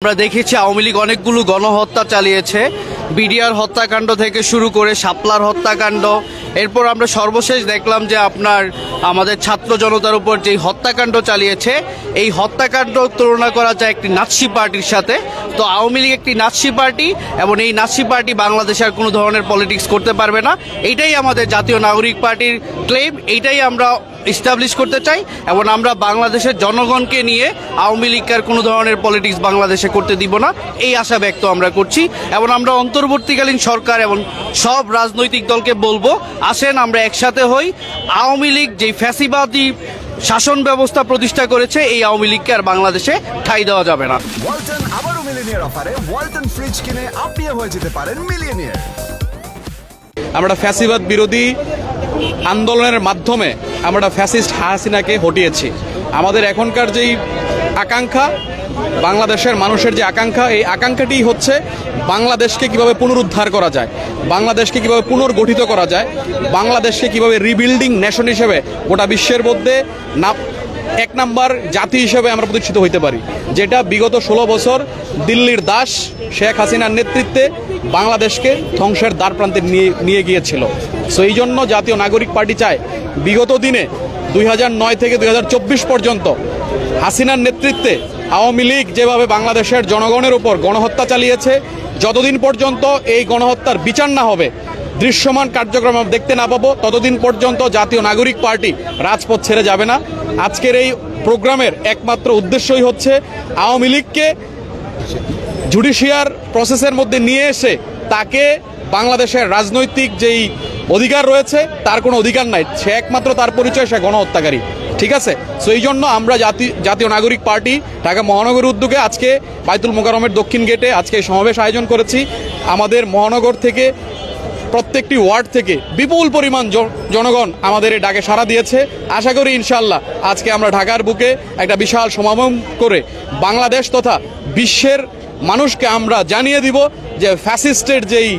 আমরা দেখেছি আওয়ামী লীগ অনেকগুলো গণহত্যা চালিয়েছে, বিডিআর হত্যাকাণ্ড থেকে শুরু করে শাপলার হত্যাকাণ্ড। এরপর আমরা সর্বশেষ দেখলাম যে আপনার আমাদের ছাত্র জনতার উপর যেই হত্যাকাণ্ড চালিয়েছে, এই হত্যাকাণ্ড তুলনা করা যায় একটি নাৎসি পার্টির সাথে। তো আওয়ামী লীগ একটি নাৎসি পার্টি এবং এই নাৎসি পার্টি বাংলাদেশে আর কোনো ধরনের পলিটিক্স করতে পারবে না। এইটাই আমাদের জাতীয় নাগরিক পার্টির ক্লেম, এইটাই আমরা এস্টাবলিশ করতে চাই এবং আমরা বাংলাদেশের জনগণকে নিয়ে আওয়ামী লীগের কোনো ধরনের পলিটিক্স বাংলাদেশে করতে দিব না, এই আশা ব্যক্ত আমরা করছি। এবং আমরা অন্তর্বর্তীকালীন সরকার এবং সব রাজনৈতিক দলকে বলবো, আসেন আমরা একসাথে হই। আওয়ামী লীগ যেই ফ্যাসিবাদী শাসন ব্যবস্থা প্রতিষ্ঠা করেছে, এই আওয়ামী লীগকে আর বাংলাদেশে ঠাঁই দেওয়া যাবে না। ওয়ালটন আবারও মিলিয়নিয়ার অফারে ওয়ালটন ফ্রিজ কিনে আপনিও হয়ে যেতে পারেন মিলিয়নিয়ার। আমরা ফ্যাসিবাদ বিরোধী আন্দোলনের মাধ্যমে আমরা ফ্যাসিস্ট হাসিনাকে হটিয়েছি। আমাদের এখনকার যেই আকাঙ্ক্ষা, বাংলাদেশের মানুষের যে আকাঙ্ক্ষা, এই আকাঙ্ক্ষাটি হচ্ছে বাংলাদেশকে কিভাবে পুনরুদ্ধার করা যায়, বাংলাদেশকে কিভাবে পুনর্গঠিত করা যায়, বাংলাদেশকে কিভাবে রিবিল্ডিং নেশন হিসেবে গোটা বিশ্বের মধ্যে এক নাম্বার জাতি হিসেবে আমরা প্রতিষ্ঠিত হইতে পারি, যেটা বিগত 16 বছর দিল্লির দাস শেখ হাসিনার নেতৃত্বে বাংলাদেশকে ধ্বংসের দ্বার প্রান্তে নিয়ে গিয়েছিল। সো এই জন্য জাতীয় নাগরিক পার্টি চায় বিগত দিনে 2009 থেকে 2024 পর্যন্ত হাসিনার নেতৃত্বে আওয়ামী লীগ যেভাবে বাংলাদেশের জনগণের উপর গণহত্যা চালিয়েছে, যতদিন পর্যন্ত এই গণহত্যার বিচার না হবে, দৃশ্যমান কার্যক্রম দেখতে না পাবো, ততদিন পর্যন্ত জাতীয় নাগরিক পার্টি রাজপথ ছেড়ে যাবে না। আজকের এই প্রোগ্রামের একমাত্র উদ্দেশ্যই হচ্ছে আওয়ামী লীগকে জুডিশিয়ার প্রসেসের মধ্যে নিয়ে এসে তাকে বাংলাদেশের রাজনৈতিক যেই অধিকার রয়েছে তার কোনো অধিকার নাই, সে একমাত্র তার পরিচয় সে গণহত্যাকারী। ঠিক আছে? সো এই জন্য আমরা জাতীয় নাগরিক পার্টি ঢাকা মহানগরের উদ্যোগে আজকে বাইতুল মোকাররমের দক্ষিণ গেটে আজকে সমাবেশ আয়োজন করেছি। আমাদের মহানগর থেকে প্রত্যেকটি ওয়ার্ড থেকে বিপুল পরিমাণ জনগণ আমাদের এই ডাকে সাড়া দিয়েছে। আশা করি ইনশাল্লাহ আজকে আমরা ঢাকার বুকে একটা বিশাল সমাগম করে বাংলাদেশ তথা বিশ্বের মানুষকে আমরা জানিয়ে দিব যে ফ্যাসিস্টের যেই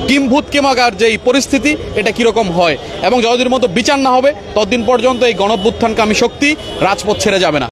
কিম্ভূত কেমাকার যেই পরিস্থিতি, এটা কীরকম হয়, এবং যতদিন মতো বিচার না হবে ততদিন পর্যন্ত এই গণঅভ্যুত্থানকামী শক্তি রাজপথ ছেড়ে যাবে না।